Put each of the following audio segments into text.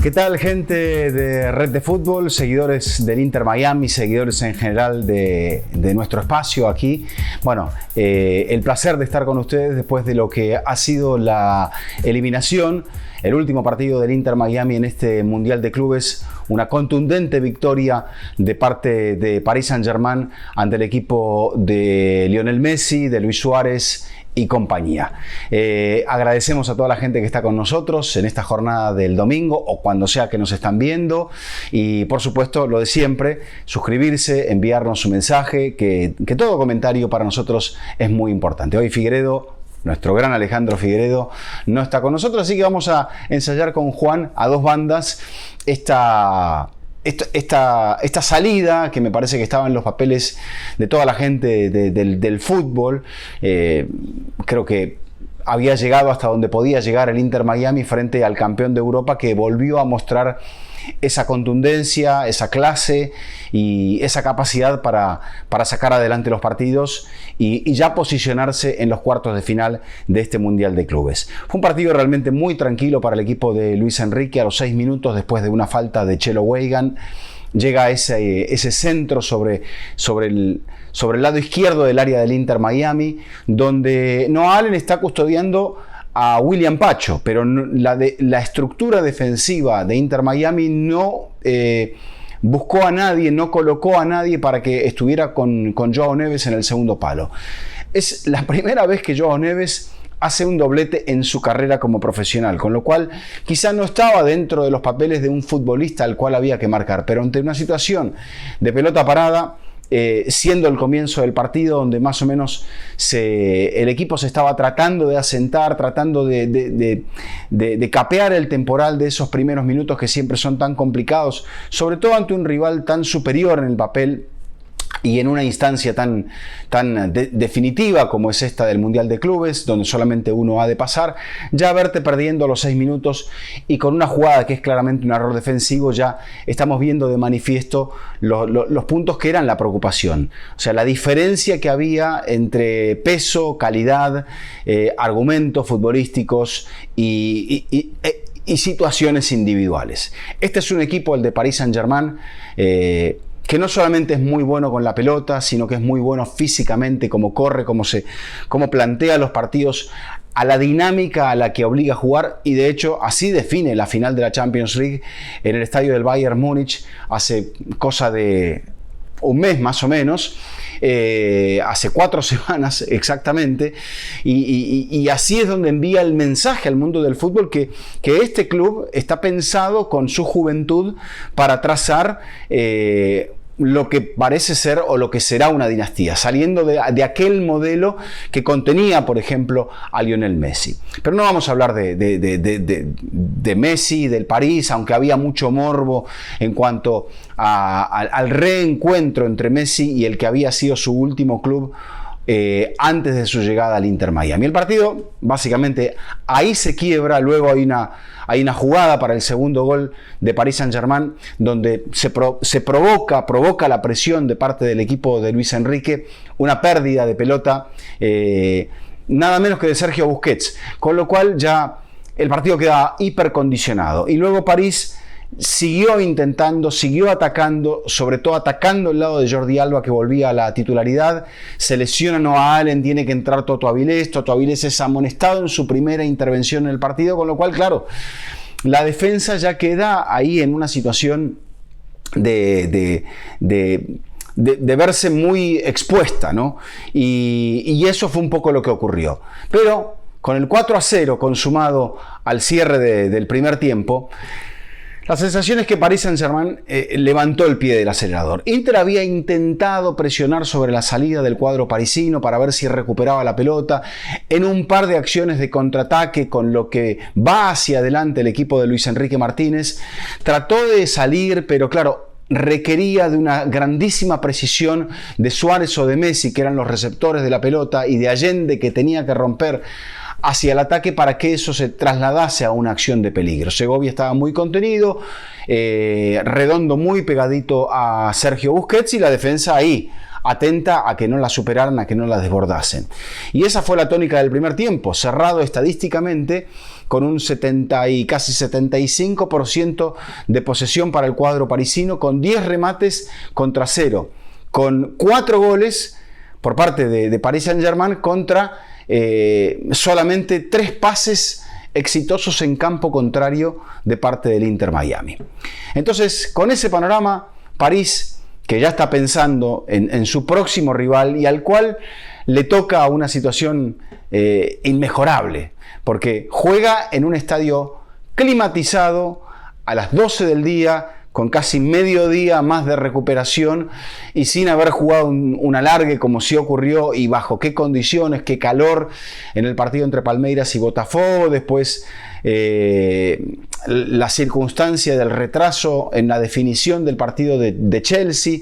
¿Qué tal, gente de Red de Fútbol, seguidores del Inter Miami, seguidores en general de nuestro espacio aquí? Bueno, el placer de estar con ustedes después de lo que ha sido la eliminación, el último partido del Inter Miami en este Mundial de Clubes, una contundente victoria de parte de Paris Saint-Germain ante el equipo de Lionel Messi, de Luis Suárez y compañía. Agradecemos a toda la gente que está con nosotros en esta jornada del domingo o cuando sea que nos están viendo, y por supuesto lo de siempre, suscribirse, enviarnos su mensaje, que todo comentario para nosotros es muy importante. Hoy Figueiredo, nuestro gran Alejandro Figueiredo, no está con nosotros, así que vamos a ensayar con Juan a dos bandas esta salida, que me parece que estaba en los papeles de toda la gente del fútbol. Creo que había llegado hasta donde podía llegar el Inter Miami frente al campeón de Europa, que volvió a mostrar esa contundencia, esa clase y esa capacidad para sacar adelante los partidos y ya posicionarse en los cuartos de final de este Mundial de Clubes. Fue un partido realmente muy tranquilo para el equipo de Luis Enrique. A los 6 minutos, después de una falta de Chelo Weigand, llega ese centro sobre el lado izquierdo del área del Inter Miami, donde Noah Allen está custodiando a William Pacho, pero la estructura defensiva de Inter Miami no buscó a nadie, no colocó a nadie para que estuviera con Joao Neves en el segundo palo. Es la primera vez que Joao Neves hace un doblete en su carrera como profesional, con lo cual quizá no estaba dentro de los papeles de un futbolista al cual había que marcar, pero ante una situación de pelota parada, siendo el comienzo del partido donde más o menos el equipo se estaba tratando de asentar, tratando de capear el temporal de esos primeros minutos que siempre son tan complicados, sobre todo ante un rival tan superior en el papel y en una instancia tan definitiva como es esta del Mundial de Clubes, donde solamente uno ha de pasar. Ya verte perdiendo a los 6 minutos y con una jugada que es claramente un error defensivo, ya estamos viendo de manifiesto los puntos que eran la preocupación. O sea, la diferencia que había entre peso, calidad, argumentos futbolísticos y situaciones individuales. Este es un equipo, el de Paris Saint-Germain, que no solamente es muy bueno con la pelota, sino que es muy bueno físicamente, cómo corre, cómo plantea los partidos, a la dinámica a la que obliga a jugar, y de hecho así define la final de la Champions League en el estadio del Bayern Múnich hace cosa de un mes más o menos, hace 4 semanas exactamente, y así es donde envía el mensaje al mundo del fútbol que este club está pensado con su juventud para trazar lo que parece ser o lo que será una dinastía, saliendo de aquel modelo que contenía, por ejemplo, a Lionel Messi. Pero no vamos a hablar de Messi, del París, aunque había mucho morbo en cuanto al reencuentro entre Messi y el que había sido su último club antes de su llegada al Inter Miami. El partido, básicamente, ahí se quiebra. Luego hay una jugada para el segundo gol de Paris Saint-Germain, donde se provoca la presión de parte del equipo de Luis Enrique, una pérdida de pelota, nada menos que de Sergio Busquets, con lo cual ya el partido queda hipercondicionado. Y luego París siguió intentando, siguió atacando, sobre todo atacando el lado de Jordi Alba, que volvía a la titularidad. Se lesiona Noah Allen, tiene que entrar Toto Avilés. Toto Avilés es amonestado en su primera intervención en el partido, con lo cual, claro, la defensa ya queda ahí en una situación de verse muy expuesta, ¿no? Y eso fue un poco lo que ocurrió. Pero con el 4-0 consumado al cierre del primer tiempo, la sensación es que Paris Saint-Germain levantó el pie del acelerador. Inter había intentado presionar sobre la salida del cuadro parisino para ver si recuperaba la pelota en un par de acciones de contraataque, con lo que va hacia adelante el equipo de Luis Enrique Martínez. Trató de salir, pero claro, requería de una grandísima precisión de Suárez o de Messi, que eran los receptores de la pelota, y de Allende, que tenía que romper hacia el ataque para que eso se trasladase a una acción de peligro. Segovia estaba muy contenido, Redondo muy pegadito a Sergio Busquets, y la defensa ahí, atenta a que no la superaran, a que no la desbordasen. Y esa fue la tónica del primer tiempo, cerrado estadísticamente con un 70 y casi 75% de posesión para el cuadro parisino, con 10 remates contra 0, con 4 goles por parte de Paris Saint-Germain contra solamente 3 pases exitosos en campo contrario de parte del Inter Miami. Entonces, con ese panorama, París, que ya está pensando en su próximo rival y al cual le toca una situación inmejorable, porque juega en un estadio climatizado a las 12 del día, con casi medio día más de recuperación y sin haber jugado un alargue como sí ocurrió, y bajo qué condiciones, qué calor en el partido entre Palmeiras y Botafogo, después la circunstancia del retraso en la definición del partido de Chelsea,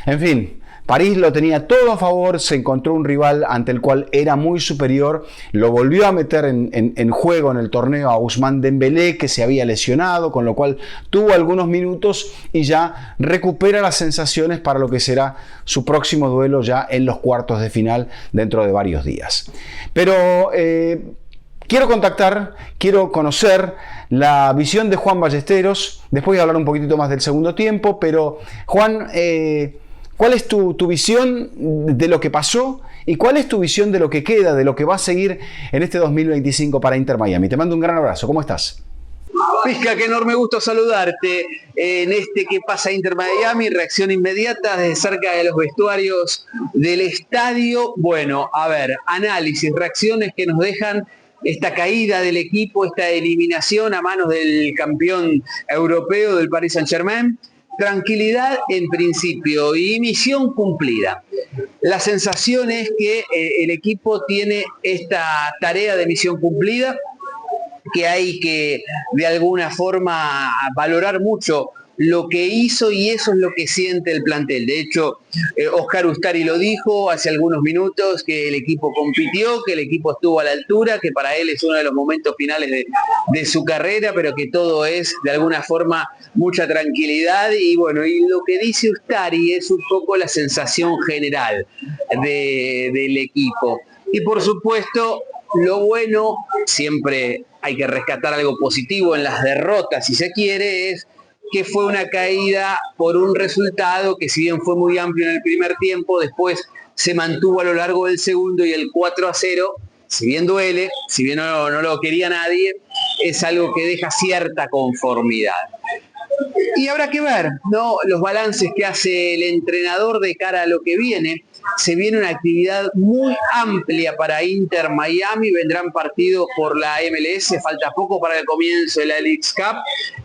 en fin. París lo tenía todo a favor, se encontró un rival ante el cual era muy superior, lo volvió a meter en juego en el torneo a Ousmane Dembélé, que se había lesionado, con lo cual tuvo algunos minutos y ya recupera las sensaciones para lo que será su próximo duelo ya en los cuartos de final dentro de varios días. Pero quiero conocer la visión de Juan Ballesteros, después voy a hablar un poquitito más del segundo tiempo, pero Juan, ¿cuál es tu visión de lo que pasó y cuál es tu visión de lo que queda, de lo que va a seguir en este 2025 para Inter Miami? Te mando un gran abrazo, ¿cómo estás? Pisca, qué enorme gusto saludarte en este que pasa Inter Miami, reacción inmediata desde cerca de los vestuarios del estadio. Bueno, a ver, análisis, reacciones que nos dejan esta caída del equipo, esta eliminación a manos del campeón europeo del Paris Saint-Germain. Tranquilidad en principio y misión cumplida. La sensación es que el equipo tiene esta tarea de misión cumplida, que hay que de alguna forma valorar mucho lo que hizo y eso es lo que siente el plantel. De hecho, Oscar Ustari lo dijo hace algunos minutos, que el equipo compitió, que el equipo estuvo a la altura, que para él es uno de los momentos finales de su carrera, pero que todo es de alguna forma mucha tranquilidad. Y bueno, y lo que dice Ustari es un poco la sensación general del equipo. Y por supuesto, lo bueno, siempre hay que rescatar algo positivo en las derrotas, si se quiere, es que fue una caída por un resultado que, si bien fue muy amplio en el primer tiempo, después se mantuvo a lo largo del segundo, y el 4-0, si bien duele, si bien no lo quería nadie, es algo que deja cierta conformidad. Y habrá que ver, ¿no?, los balances que hace el entrenador de cara a lo que viene. Se viene una actividad muy amplia para Inter Miami, vendrán partidos por la MLS, falta poco para el comienzo de la Leagues Cup,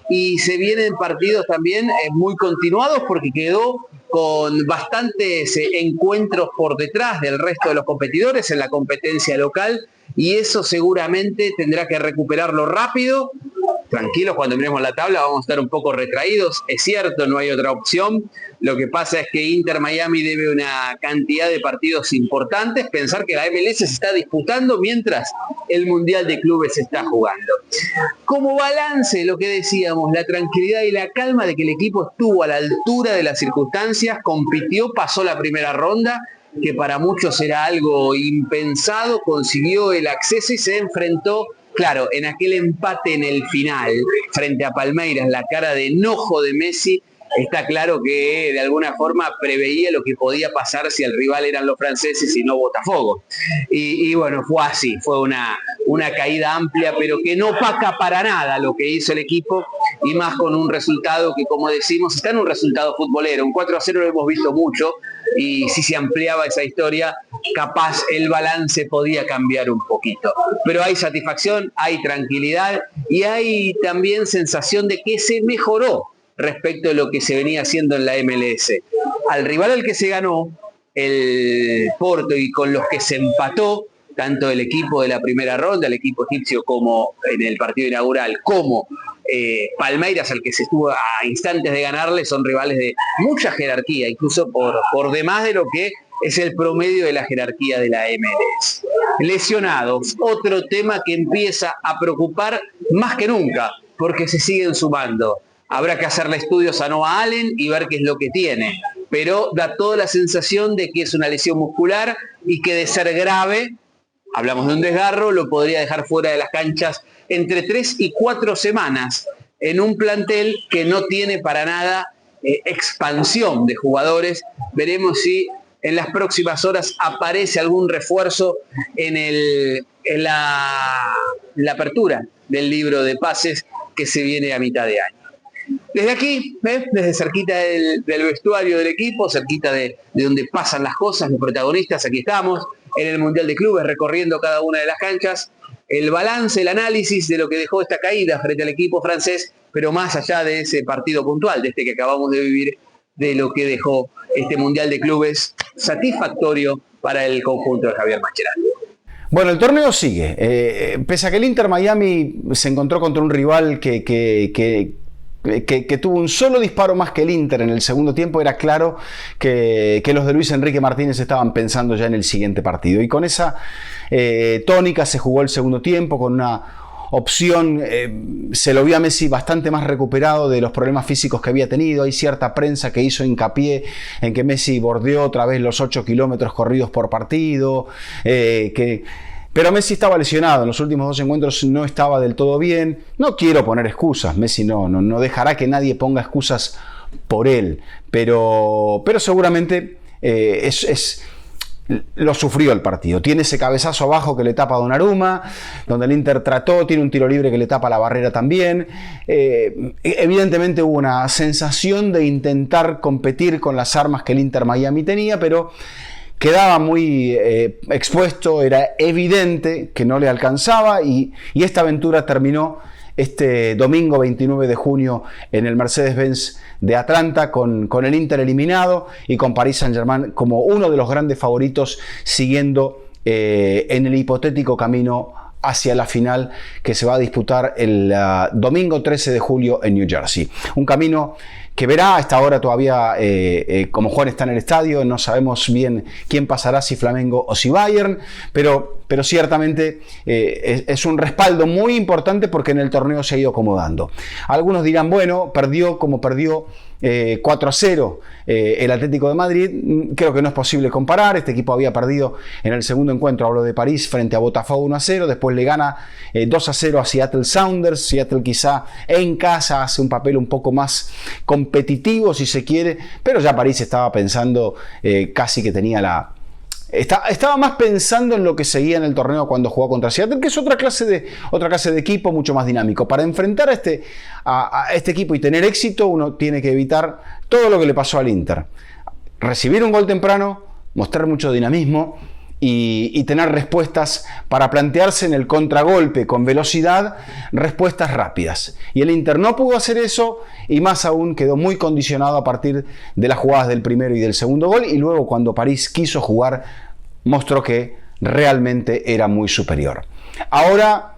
y se vienen partidos también muy continuados, porque quedó con bastantes encuentros por detrás del resto de los competidores en la competencia local, y eso seguramente tendrá que recuperarlo rápido. Tranquilos, cuando miremos la tabla vamos a estar un poco retraídos, es cierto, no hay otra opción. Lo que pasa es que Inter Miami debe una cantidad de partidos importantes, pensar que la MLS se está disputando mientras el Mundial de Clubes se está jugando. Como balance, lo que decíamos, la tranquilidad y la calma de que el equipo estuvo a la altura de las circunstancias, compitió, pasó la primera ronda, que para muchos era algo impensado, consiguió el acceso y se enfrentó, claro, en aquel empate en el final frente a Palmeiras, la cara de enojo de Messi. Está claro que de alguna forma preveía lo que podía pasar si el rival eran los franceses y no Botafogo. Y bueno, fue así, fue una caída amplia, pero que no opaca para nada lo que hizo el equipo, y más con un resultado que, como decimos, está en un resultado futbolero. Un 4-0 lo hemos visto mucho, y si se ampliaba esa historia, capaz el balance podía cambiar un poquito. Pero hay satisfacción, hay tranquilidad y hay también sensación de que se mejoró respecto de lo que se venía haciendo en la MLS. Al rival al que se ganó, el Porto, y con los que se empató, tanto el equipo de la primera ronda, el equipo egipcio, como en el partido inaugural, como Palmeiras, al que se estuvo a instantes de ganarle, son rivales de mucha jerarquía, incluso por demás de lo que es el promedio de la jerarquía de la MLS. Lesionados, otro tema que empieza a preocupar más que nunca, porque se siguen sumando. Habrá que hacerle estudios a Noah Allen y ver qué es lo que tiene, pero da toda la sensación de que es una lesión muscular y que, de ser grave, hablamos de un desgarro, lo podría dejar fuera de las canchas entre 3 y 4 semanas en un plantel que no tiene para nada expansión de jugadores. Veremos si en las próximas horas aparece algún refuerzo en la apertura del libro de pases que se viene a mitad de año. Desde aquí, desde cerquita del vestuario del equipo, cerquita de donde pasan las cosas, los protagonistas, aquí estamos en el Mundial de Clubes, recorriendo cada una de las canchas, el balance, el análisis de lo que dejó esta caída frente al equipo francés, pero más allá de ese partido puntual, de este que acabamos de vivir, de lo que dejó este Mundial de Clubes satisfactorio para el conjunto de Javier Mascherano. Bueno, el torneo sigue. Pese a que el Inter Miami se encontró contra un rival que tuvo un solo disparo más que el Inter en el segundo tiempo, era claro que los de Luis Enrique Martínez estaban pensando ya en el siguiente partido. Y con esa tónica se jugó el segundo tiempo, con una opción, se lo vio a Messi bastante más recuperado de los problemas físicos que había tenido. Hay cierta prensa que hizo hincapié en que Messi bordeó otra vez los 8 kilómetros corridos por partido, pero Messi estaba lesionado, en los últimos 2 encuentros no estaba del todo bien. No quiero poner excusas, Messi no dejará que nadie ponga excusas por él, pero seguramente lo sufrió el partido. Tiene ese cabezazo abajo que le tapa a Donnarumma, donde el Inter trató, tiene un tiro libre que le tapa la barrera también. Evidentemente hubo una sensación de intentar competir con las armas que el Inter Miami tenía, pero quedaba muy expuesto, era evidente que no le alcanzaba y esta aventura terminó este domingo 29 de junio en el Mercedes-Benz de Atlanta con el Inter eliminado y con Paris Saint-Germain como uno de los grandes favoritos siguiendo en el hipotético camino hacia la final que se va a disputar el domingo 13 de julio en New Jersey. Un camino que verá, a esta hora todavía, como Juan está en el estadio, no sabemos bien quién pasará, si Flamengo o si Bayern, pero ciertamente es un respaldo muy importante porque en el torneo se ha ido acomodando. Algunos dirán, bueno, perdió como perdió 4-0 el Atlético de Madrid. Creo que no es posible comparar. Este equipo había perdido en el segundo encuentro, hablo de París, frente a Botafogo 1-0, después le gana 2-0 a Seattle Sounders. Seattle quizá en casa hace un papel un poco más competitivo si se quiere, pero ya París estaba pensando casi que tenía estaba más pensando en lo que seguía en el torneo cuando jugó contra Seattle, que es otra clase de equipo mucho más dinámico. Para enfrentar a este equipo y tener éxito, uno tiene que evitar todo lo que le pasó al Inter. Recibir un gol temprano, mostrar mucho dinamismo y tener respuestas para plantearse en el contragolpe con velocidad, respuestas rápidas. Y el Inter no pudo hacer eso y más aún quedó muy condicionado a partir de las jugadas del primero y del segundo gol, y luego cuando París quiso jugar mostró que realmente era muy superior. Ahora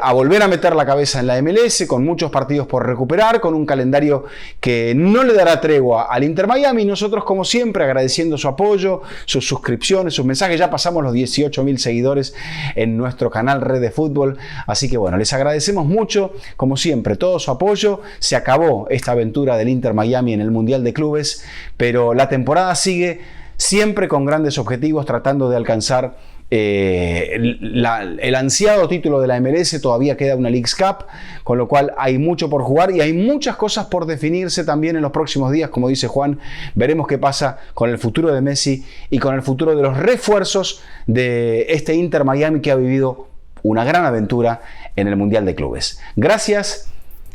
a volver a meter la cabeza en la MLS con muchos partidos por recuperar, con un calendario que no le dará tregua al Inter Miami. Nosotros, como siempre, agradeciendo su apoyo, sus suscripciones, sus mensajes. Ya pasamos los 18.000 seguidores en nuestro canal Red de Fútbol, así que bueno, les agradecemos mucho, como siempre, todo su apoyo. Se acabó esta aventura del Inter Miami en el Mundial de Clubes, pero la temporada sigue, siempre con grandes objetivos, tratando de alcanzar el ansiado título de la MLS. Todavía queda una Leagues Cup, con lo cual hay mucho por jugar y hay muchas cosas por definirse también en los próximos días. Como dice Juan, veremos qué pasa con el futuro de Messi y con el futuro de los refuerzos de este Inter Miami, que ha vivido una gran aventura en el Mundial de Clubes. Gracias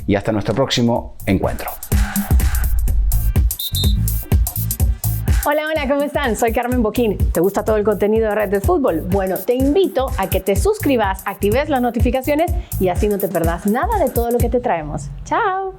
y hasta nuestro próximo encuentro. Hola, hola, ¿cómo están? Soy Carmen Boquín. ¿Te gusta todo el contenido de Red de Fútbol? Bueno, te invito a que te suscribas, actives las notificaciones y así no te perdás nada de todo lo que te traemos. ¡Chao!